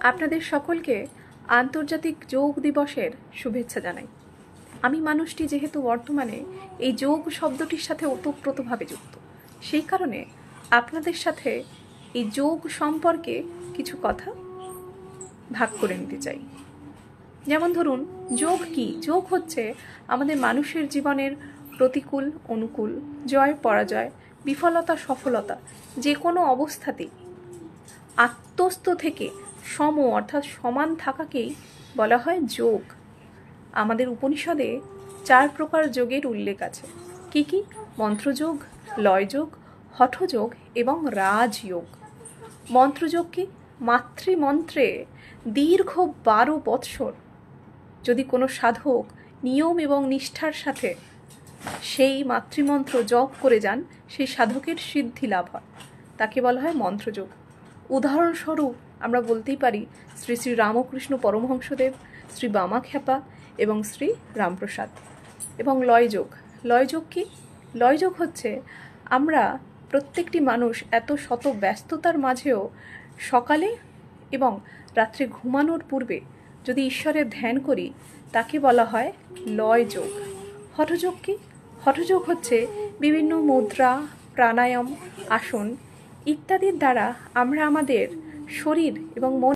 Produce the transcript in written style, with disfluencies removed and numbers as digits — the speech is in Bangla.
আপনাদের সকলকে আন্তর্জাতিক যোগ দিবসের শুভেচ্ছা জানাই। আমি মানুষটি যেহেতু বর্তমানে এই যোগ শব্দটির সাথে ওতপ্রোতভাবে যুক্ত, সেই কারণে আপনাদের সাথে এই যোগ সম্পর্কে কিছু কথা ভাগ করে নিতে চাই। যেমন ধরুন, যোগ কি? যোগ হচ্ছে আমাদের মানুষের জীবনের প্রতিকূল অনুকূল, জয় পরাজয়, বিফলতা সফলতা, যে কোনো অবস্থাতেই আত্মস্থ থেকে সম অর্থাৎ সমান থাকাকেই বলা হয় যোগ। আমাদের উপনিষদে 4 প্রকার যোগের উল্লেখ আছে। কি কি? মন্ত্রযোগ, লয়যোগ, হঠযোগ এবং রাজযোগ। মন্ত্রযোগ কি? মাতৃমন্ত্রে দীর্ঘ 12 বৎসর যদি কোনো সাধক নিয়ম এবং নিষ্ঠার সাথে সেই মাতৃমন্ত্র জপ করে যান, সেই সাধকের সিদ্ধি লাভ হয়, তাকে বলা হয় মন্ত্রযোগ। উদাহরণস্বরূপ আমরা বলতেই পারি শ্রী শ্রী রামকৃষ্ণ পরমহংসদেব, শ্রী বামাখ্যাপা এবং শ্রী রামপ্রসাদ। এবং লয়যোগ। লয়যোগ কি? লয়যোগ হচ্ছে আমরা প্রত্যেকটি মানুষ এত শত ব্যস্ততার মাঝেও সকালে এবং রাত্রে ঘুমানোর পূর্বে যদি ঈশ্বরের ধ্যান করি, তাকে বলা হয় লয়যোগ। হঠযোগ কি? হঠযোগ হচ্ছে বিভিন্ন মুদ্রা, প্রাণায়াম, আসন ইত্যাদির দ্বারা আমরা আমাদের শরীর এবং মন